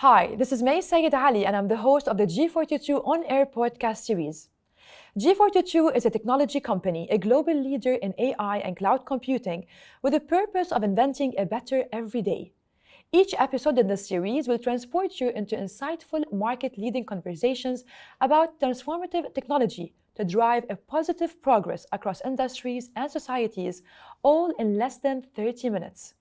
Hi, this is May Sayed Ali, and I'm the host of the G42 On-Air podcast series. G42 is a technology company, a global leader in AI and cloud computing, with the purpose of inventing a better every day. Each episode in this series will transport you into insightful, market-leading conversations about transformative technology to drive a positive progress across industries and societies, all in less than 30 minutes.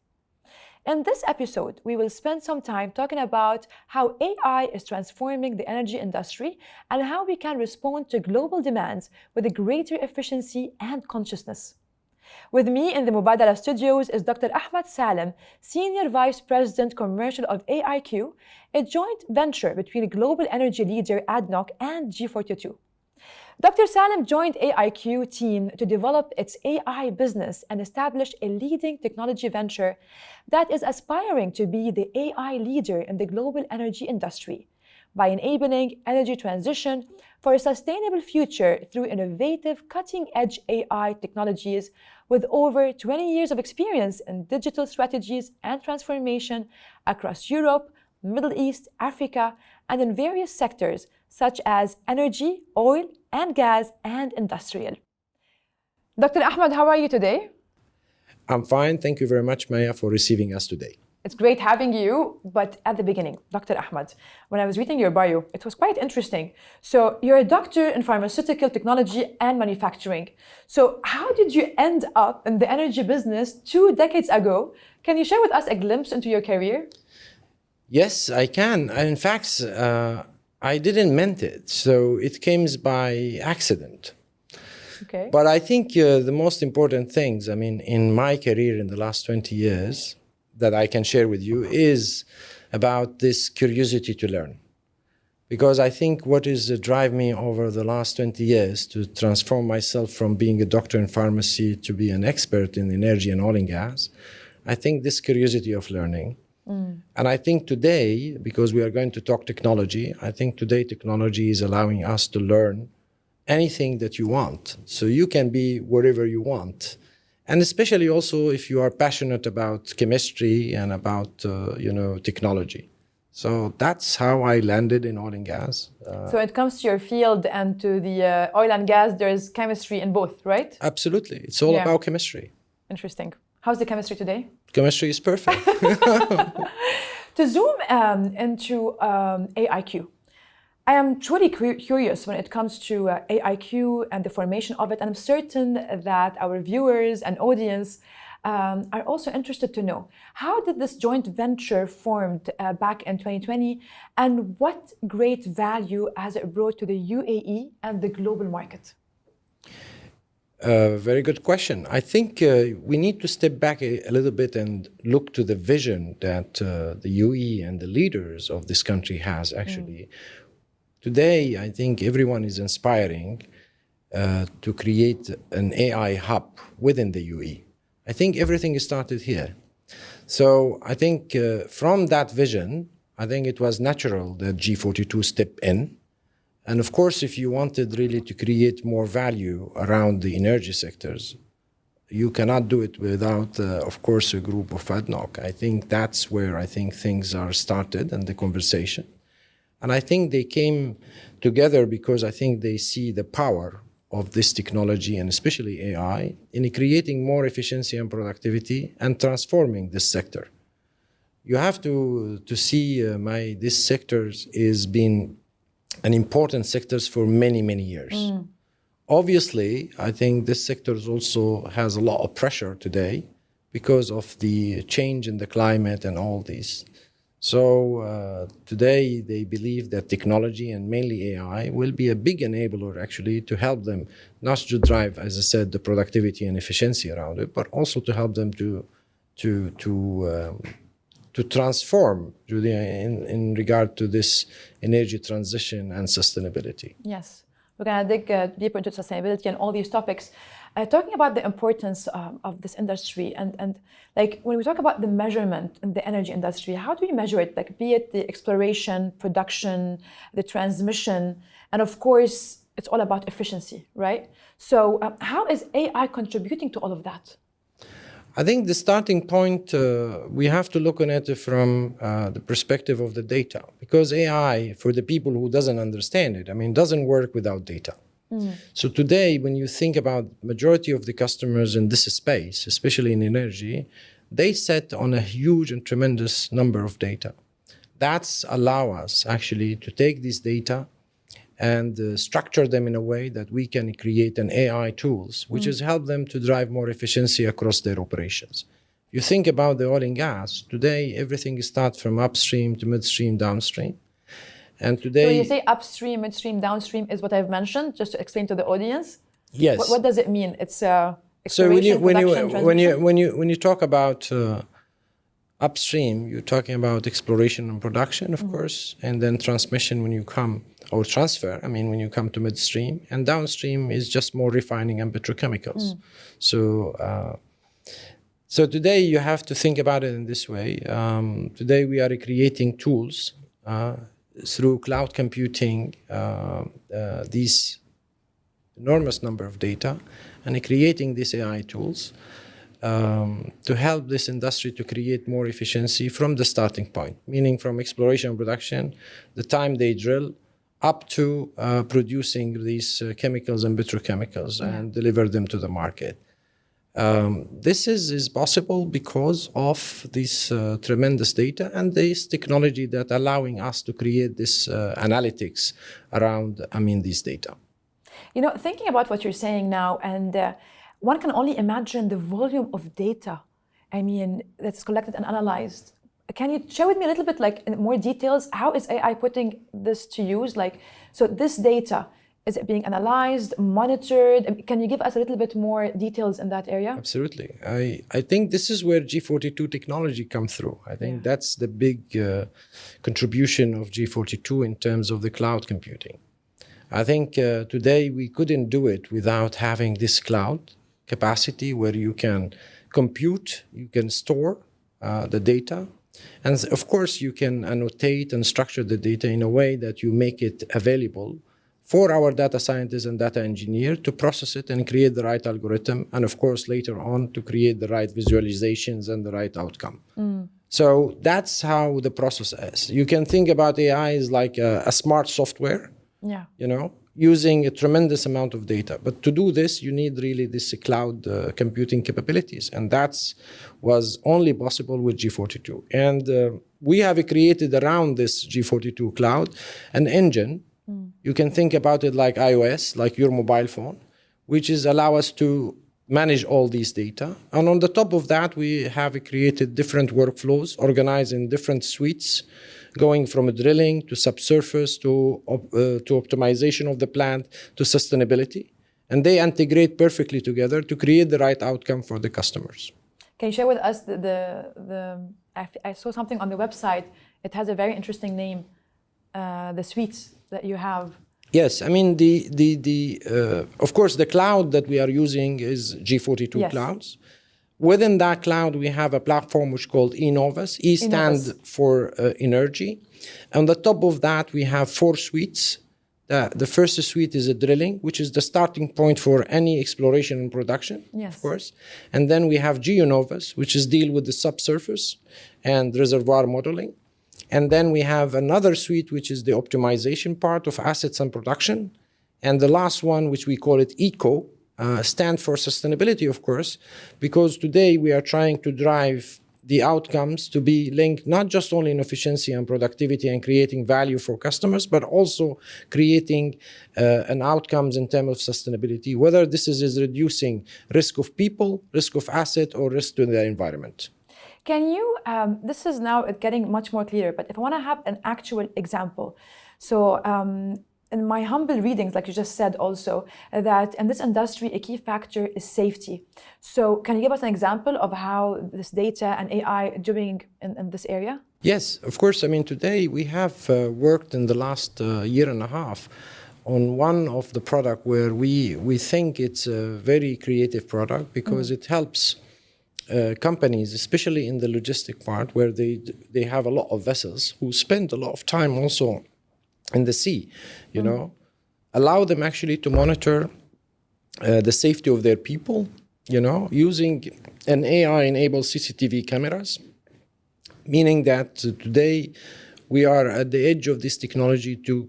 In this episode, we will spend some time talking about how AI is transforming the energy industry and how we can respond to global demands with a greater efficiency and consciousness. With me in the Mubadala studios is Dr. Ahmad Salem, Senior Vice President Commercial of AIQ, a joint venture between global energy leader ADNOC and G42. Dr. Salem joined AIQ team to develop its AI business and establish a leading technology venture that is aspiring to be the AI leader in the global energy industry by enabling energy transition for a sustainable future through innovative, cutting-edge AI technologies with over 20 years of experience in digital strategies and transformation across Europe, Middle East, Africa, and in various sectors such as energy, oil, and gas, and industrial. Dr. Ahmad, how are you today? I'm fine. Thank you very much, Maya, for receiving us today. It's great having you, but at the beginning, Dr. Ahmad, when I was reading your bio, it was quite interesting. So you're a doctor in pharmaceutical technology and manufacturing. So how did you end up in the energy business 2 decades ago? Can you share with us a glimpse into your career? Yes, I can. In fact, I didn't meant it. So it came by accident. Okay. But I think the most important things, in my career in the last 20 years that I can share with you is about this curiosity to learn. Because I think what is drive me over the last 20 years to transform myself from being a doctor in pharmacy to be an expert in energy and oil and gas, I think this curiosity of learning. And I think today, because we are going to talk technology, I think today technology is allowing us to learn anything that you want. So you can be wherever you want. And especially also if you are passionate about chemistry and about, technology. So that's how I landed in oil and gas. So it comes to your field and to the oil and gas, there's chemistry in both, right? Absolutely. It's all about chemistry. Interesting. How's the chemistry today? Chemistry is perfect. To zoom into AIQ, I am truly curious when it comes to AIQ and the formation of it, and I'm certain that our viewers and audience are also interested to know, how did this joint venture formed back in 2020, and what great value has it brought to the UAE and the global market? Very good question. I think we need to step back a little bit and look to the vision that the UAE and the leaders of this country has actually. Today, I think everyone is inspiring to create an AI hub within the UAE. I think everything started here. So I think from that vision, I think it was natural that G42 stepped in. And of course, if you wanted really to create more value around the energy sectors, you cannot do it without, of course, a group of ADNOC. I think that's where I think things are started and the conversation. And I think they came together because I think they see the power of this technology and especially AI in creating more efficiency and productivity and transforming this sector. You have to see this sector is been an important sectors for many, many years. Obviously, I think this sector also has a lot of pressure today because of the change in the climate and all this. So today they believe that technology and mainly AI will be a big enabler actually to help them not to drive, as I said, the productivity and efficiency around it, but also to help them to transform in regard to this energy transition and sustainability. Yes, we're going to dig deeper into sustainability and all these topics. Talking about the importance of this industry and like when we talk about the measurement in the energy industry, how do we measure it? Like be it the exploration, production, the transmission, and of course, it's all about efficiency, right? So how is AI contributing to all of that? I think the starting point, we have to look on it from the perspective of the data, because AI, for the people who doesn't understand it, I mean, doesn't work without data. So today, when you think about majority of the customers in this space, especially in energy, they set on a huge and tremendous number of data. That's allow us actually to take this data and structure them in a way that we can create an AI tools, which has helped them to drive more efficiency across their operations. You think about the oil and gas, today everything starts from upstream to midstream, downstream. And today, So when you say upstream, midstream, downstream is what I've mentioned, just to explain to the audience. yes. What does it mean? It's So exploration, production, transmission? when you talk about upstream, you're talking about exploration and production, of course, and then transmission when you come, or transfer, I mean, when you come to midstream, and downstream is just more refining and petrochemicals. So today you have to think about it in this way. Today we are creating tools through cloud computing, these enormous number of data, and creating these AI tools to help this industry to create more efficiency from the starting point, meaning from exploration and production, the time they drill, up to producing these chemicals and petrochemicals and deliver them to the market. This is possible because of this tremendous data and this technology that allowing us to create this analytics around, these data. You know, thinking about what you're saying now, and one can only imagine the volume of data, that's collected and analyzed. Can you share with me a little bit, like, in more details, how is AI putting this to use? Like, so this data, is it being analyzed, monitored? Can you give us a little bit more details in that area? Absolutely. I think this is where G42 technology comes through. I think that's the big contribution of G42 in terms of the cloud computing. I think today we couldn't do it without having this cloud capacity where you can compute, you can store the data, and of course you can annotate and structure the data in a way that you make it available for our data scientists and data engineer to process it and create the right algorithm, and of course later on to create the right visualizations and the right outcome. So that's how the process is. You can think about AI as like a smart software, using a tremendous amount of data. But to do this, you need really this cloud computing capabilities, and that's was only possible with G42. And we have created around this G42 cloud an engine. You can think about it like iOS, like your mobile phone, which is allow us to manage all these data. And on the top of that, we have created different workflows organized in different suites, going from drilling to subsurface to optimization of the plant to sustainability. And they integrate perfectly together to create the right outcome for the customers. Can you share with us I saw something on the website. It has a very interesting name, the suites that you have. Yes, of course, the cloud that we are using is G42 clouds. Within that cloud, we have a platform which is called eNovus. E stands for energy. On the top of that, we have 4 suites. The first suite is a drilling, which is the starting point for any exploration and production, of course. And then we have GeoNovus, which is deal with the subsurface and reservoir modeling. And then we have another suite, which is the optimization part of assets and production. And the last one, which we call it ECO, stands for sustainability, of course, because today we are trying to drive the outcomes to be linked not just only in efficiency and productivity and creating value for customers, but also creating an outcomes in terms of sustainability, whether this is reducing risk of people, risk of asset, or risk to the environment. Can you, this is now getting much more clear, but if I want to have an actual example. So in my humble readings, like you just said also, that in this industry, a key factor is safety. So can you give us an example of how this data and AI are doing in this area? Yes, of course. I mean, today we have worked in the last year and a half on one of the product where we think it's a very creative product because it helps companies, especially in the logistic part, where they have a lot of vessels who spend a lot of time also in the sea, allow them actually to monitor the safety of their people using an AI-enabled CCTV cameras, meaning that today we are at the edge of this technology to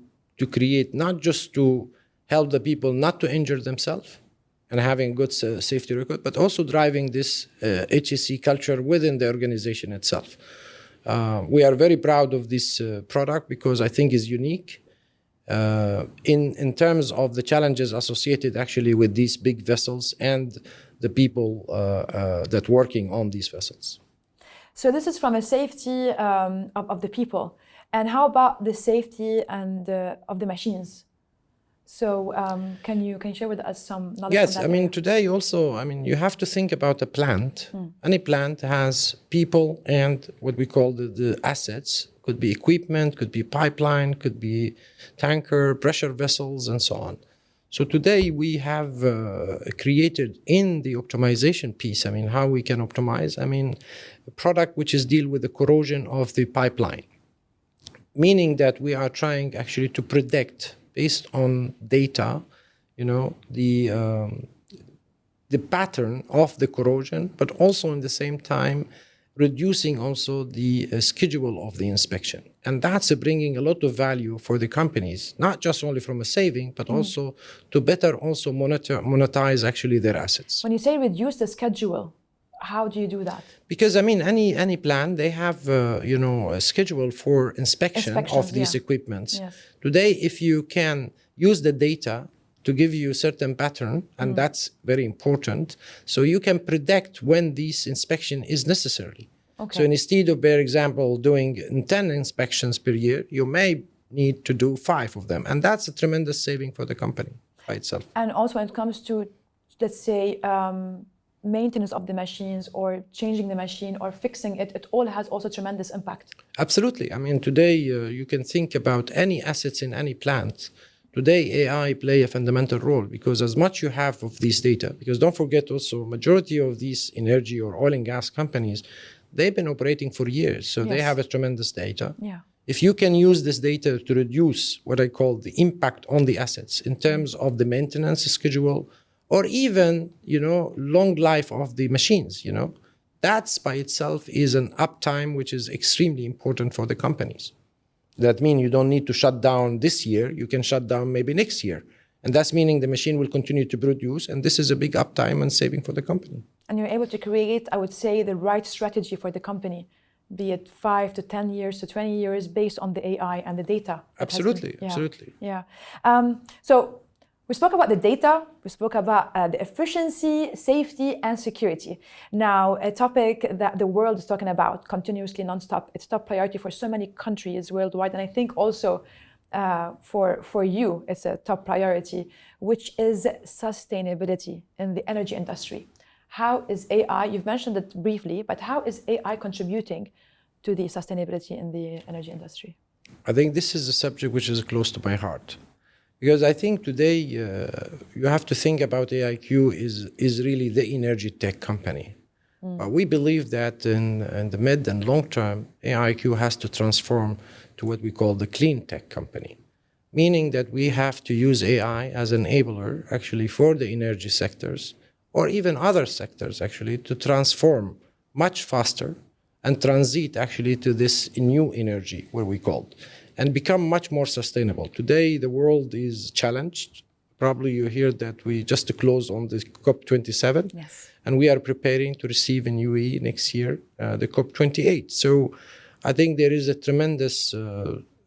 create, not just to help the people not to injure themselves and having a good safety record, but also driving this HSE culture within the organization itself. We are very proud of this product because I think it's unique in terms of the challenges associated actually with these big vessels and the people that working on these vessels. So this is from a safety of the people. And how about the safety and of the machines? So can you share with us some knowledge? Yes, on that today also, you have to think about a plant. Any plant has people and what we call the assets. Could be equipment, could be pipeline, could be tanker, pressure vessels, and so on. So today we have created in the optimization piece, how we can optimize, a product which is deal with the corrosion of the pipeline. Meaning that we are trying actually to predict based on data, the pattern of the corrosion, but also in the same time reducing also the schedule of the inspection. And that's bringing a lot of value for the companies, not just only from a saving, but also to better also monetize actually their assets. When you say reduce the schedule, how do you do that? Because any plant, they have a schedule for inspection of these equipments. Yes. Today, if you can use the data to give you a certain pattern, and that's very important, so you can predict when this inspection is necessary. Okay. So instead of, for example, doing 10 inspections per year, you may need to do 5 of them, and that's a tremendous saving for the company by itself. And also when it comes to, let's say, maintenance of the machines or changing the machine or fixing it, it all has also tremendous impact. Absolutely. Today you can think about any assets in any plant. Today AI play a fundamental role because as much you have of these data, because don't forget also majority of these energy or oil and gas companies, they've been operating for years. So they have a tremendous data. Yeah. If you can use this data to reduce what I call the impact on the assets in terms of the maintenance schedule, or even, long life of the machines, that's by itself is an uptime which is extremely important for the companies. That means you don't need to shut down this year, you can shut down maybe next year. And that's meaning the machine will continue to produce, and this is a big uptime and saving for the company. And you're able to create, I would say, the right strategy for the company, be it 5 to 10 years to 20 years based on the AI and the data. Absolutely. Yeah. So we spoke about the data, we spoke about the efficiency, safety, and security. Now, a topic that the world is talking about continuously, nonstop. It's top priority for so many countries worldwide. And I think also for you, it's a top priority, which is sustainability in the energy industry. How is AI, you've mentioned it briefly, but how is AI contributing to the sustainability in the energy industry? I think this is a subject which is close to my heart. Because I think today you have to think about AIQ is really the energy tech company. We believe that in the mid and long term, AIQ has to transform to what we call the clean tech company, meaning that we have to use AI as an enabler actually for the energy sectors or even other sectors actually to transform much faster and transit actually to this new energy, what we called, and become much more sustainable. Today, the world is challenged. Probably you hear that we just closed on the COP27, yes. And we are preparing to receive in UAE next year the COP28. So I think there is a tremendous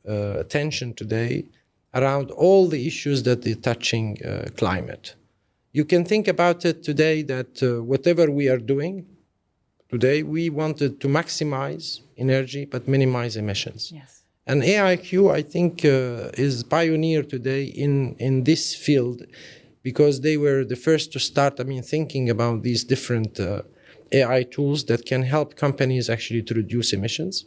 attention today around all the issues that are touching climate. You can think about it today that whatever we are doing today, we wanted to maximize energy but minimize emissions. Yes. And AIQ, I think, is pioneer today in this field because they were the first to start, thinking about these different AI tools that can help companies actually to reduce emissions.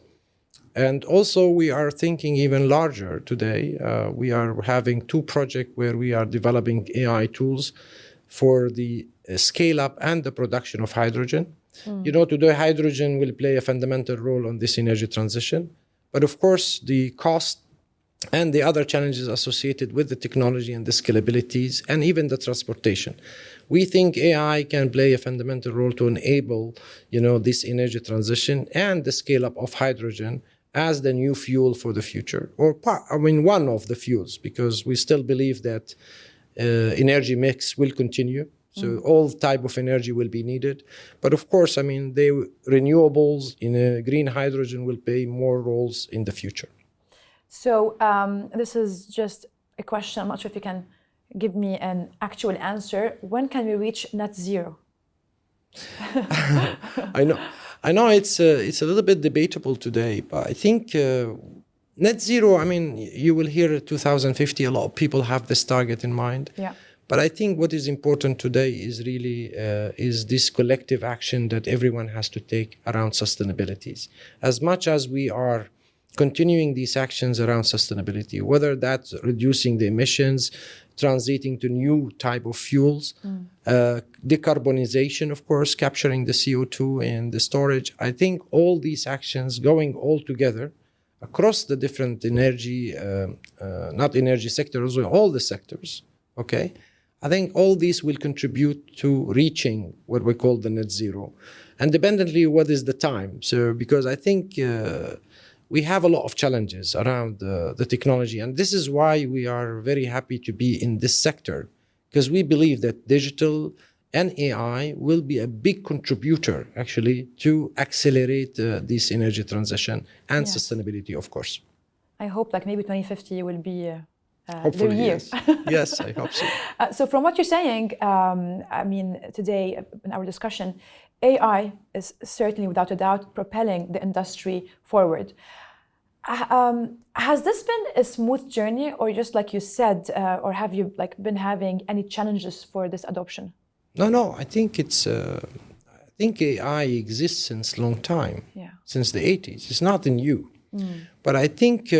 And also we are thinking even larger today. We are having 2 projects where we are developing AI tools for the scale up and the production of hydrogen. Today hydrogen will play a fundamental role on this energy transition. But of course, the cost and the other challenges associated with the technology and the scalabilities and even the transportation we think AI can play a fundamental role to enable, this energy transition and the scale up of hydrogen as the new fuel for the future, or one of the fuels, because we still believe that energy mix will continue. So all type of energy will be needed. But of course, the renewables in green hydrogen will play more roles in the future. So this is just a question. I'm not sure if you can give me an actual answer. When can we reach net zero? I know it's a little bit debatable today, but I think net zero, you will hear 2050, a lot of people have this target in mind. Yeah. But I think what is important today is really is this collective action that everyone has to take around sustainabilities. As much as we are continuing these actions around sustainability, whether that's reducing the emissions, transiting to new type of fuels, decarbonization, of course, capturing the CO2 and the storage. I think all these actions going all together across the different energy, not energy sectors, all the sectors, okay? I think all these will contribute to reaching what we call the net zero, independently what is the time. So, because I think we have a lot of challenges around the technology, and this is why we are very happy to be in this sector, because we believe that digital and AI will be a big contributor, actually, to accelerate this energy transition and sustainability, of course. I hope maybe 2050 will be hopefully, the year. yes. Yes, I hope so. So from what you're saying, today in our discussion, AI is certainly, without a doubt, propelling the industry forward. Has this been a smooth journey, or just like you said, or have you been having any challenges for this adoption? No. I think I think AI exists since long time, since the 80s. It's not new. But I think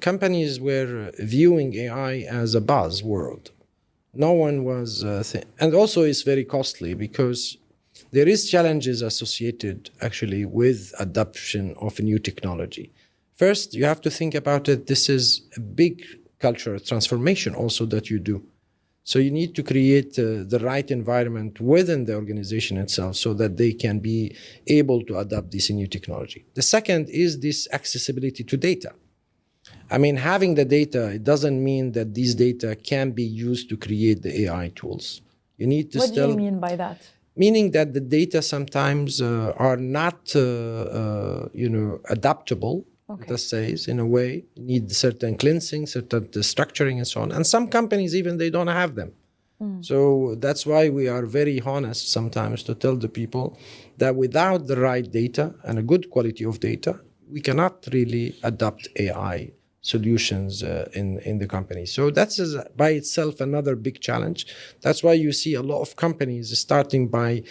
companies were viewing AI as a buzzword. No one was, and also it's very costly because there is challenges associated actually with adoption of a new technology. First, you have to think about it. This is a big cultural transformation also that you do. So you need to create the right environment within the organization itself so that they can be able to adopt this new technology. The second is this accessibility to data. Having the data, it doesn't mean that these data can be used to create the AI tools. You need to What do you mean by that? Meaning that the data sometimes are not, adaptable. Okay. That says, in a way, you need certain cleansing, certain structuring, and so on. And some companies, even they don't have them. So that's why we are very honest sometimes to tell the people that without the right data and a good quality of data, we cannot really adopt AI solutions in the company. So that's by itself another big challenge. That's why you see a lot of companies starting by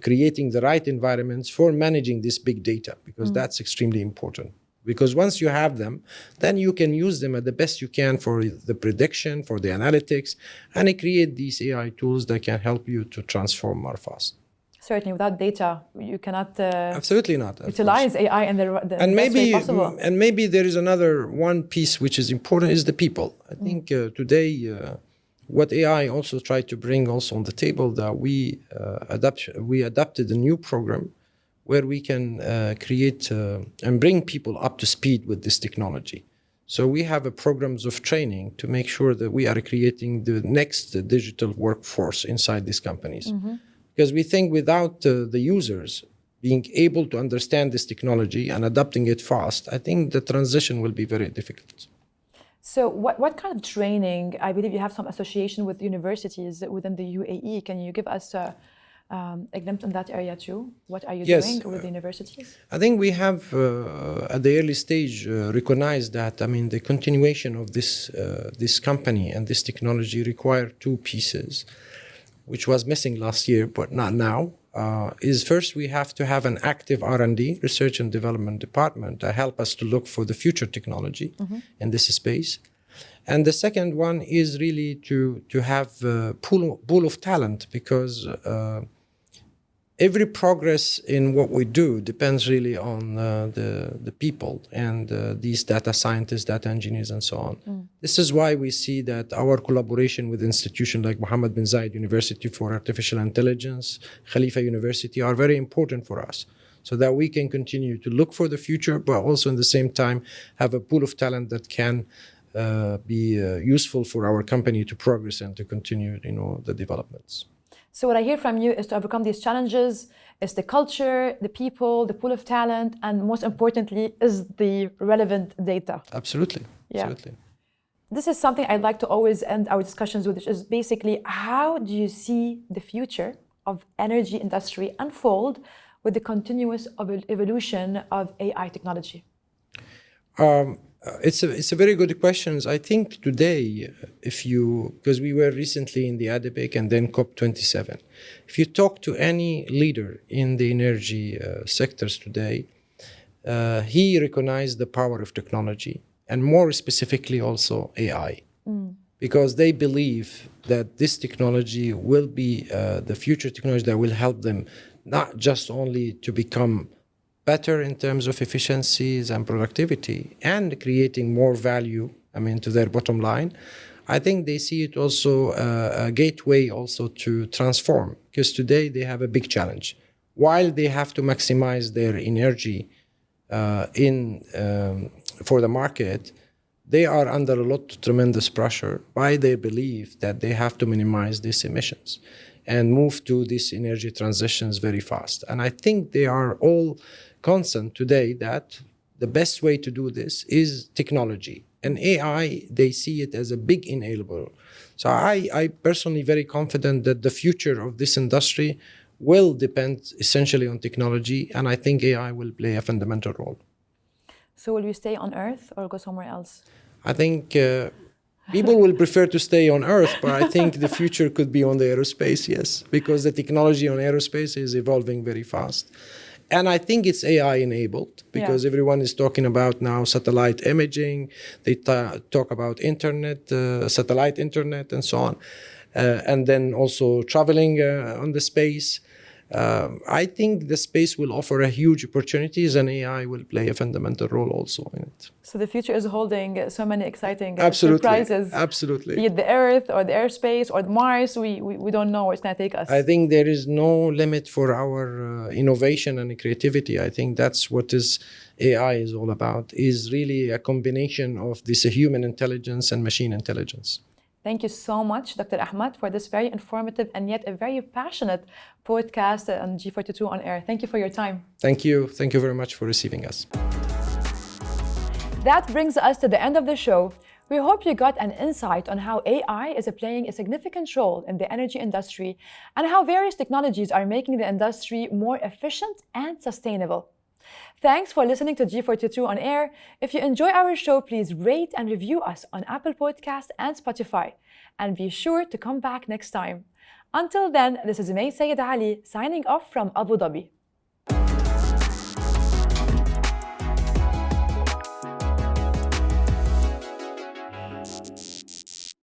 creating the right environments for managing this big data, because that's extremely important. Because once you have them, then you can use them at the best you can for the prediction, for the analytics, and create these AI tools that can help you to transform more fast. Certainly, without data, you cannot absolutely not utilize AI in the best way possible. And maybe there is another one piece which is important is the people. I think today, what AI also tried to bring also on the table, that we adapted a new program where we can create and bring people up to speed with this technology. So we have programs of training to make sure that we are creating the next digital workforce inside these companies. Because we think without the users being able to understand this technology and adapting it fast, I think the transition will be very difficult. So what kind of training? I believe you have some association with universities within the UAE. Can you give us a glimpse in that area too? What are you doing with the universities? I think we have, at the early stage, recognized that, the continuation of this company and this technology require two pieces, which was missing last year, but not now. Is first, we have to have an active R&D, research and development department, to help us to look for the future technology in this space. And the second one is really to have a pool of talent, because every progress in what we do depends really on the people and these data scientists, data engineers, and so on. This is why we see that our collaboration with institutions like Mohammed bin Zayed University for Artificial Intelligence, Khalifa University are very important for us, so that we can continue to look for the future, but also in the same time have a pool of talent that can be useful for our company to progress and to continue, the developments. So what I hear from you is to overcome these challenges is the culture, the people, the pool of talent, and most importantly is the relevant data. Absolutely. Yeah. Absolutely. This is something I'd like to always end our discussions with, which is basically how do you see the future of energy industry unfold with the continuous evolution of AI technology? It's a very good question. I think today, because we were recently in the ADIPEC and then COP27, if you talk to any leader in the energy sectors today, he recognized the power of technology, and more specifically also AI, because they believe that this technology will be the future technology that will help them not just only to become better in terms of efficiencies and productivity and creating more value, to their bottom line. I think they see it also a gateway also to transform, because today they have a big challenge. While they have to maximize their energy for the market, they are under a lot of tremendous pressure by their belief that they have to minimize these emissions and move to these energy transitions very fast. And I think they are all constant today that the best way to do this is technology. And AI, they see it as a big enabler. So I personally very confident that the future of this industry will depend essentially on technology, and I think AI will play a fundamental role. So will you stay on Earth or go somewhere else? I think people will prefer to stay on Earth, but I think the future could be on the aerospace, yes, because the technology on aerospace is evolving very fast. And I think it's AI enabled, because everyone is talking about now satellite imaging. They talk about internet, satellite internet, and so on. And then also traveling on the space. I think the space will offer a huge opportunities, and AI will play a fundamental role also in it. So the future is holding so many exciting Absolutely. surprises. Absolutely. Be it the Earth or the airspace or the Mars, we don't know where it's going to take us. I think there is no limit for our innovation and creativity. I think that's what AI is all about, is really a combination of this human intelligence and machine intelligence. Thank you so much, Dr. Ahmad, for this very informative and yet a very passionate podcast on G42 On Air. Thank you for your time. Thank you. Thank you very much for receiving us. That brings us to the end of the show. We hope you got an insight on how AI is playing a significant role in the energy industry and how various technologies are making the industry more efficient and sustainable. Thanks for listening to G42 On Air. If you enjoy our show, please rate and review us on Apple Podcasts and Spotify. And be sure to come back next time. Until then, this is May Sayed Ali signing off from Abu Dhabi.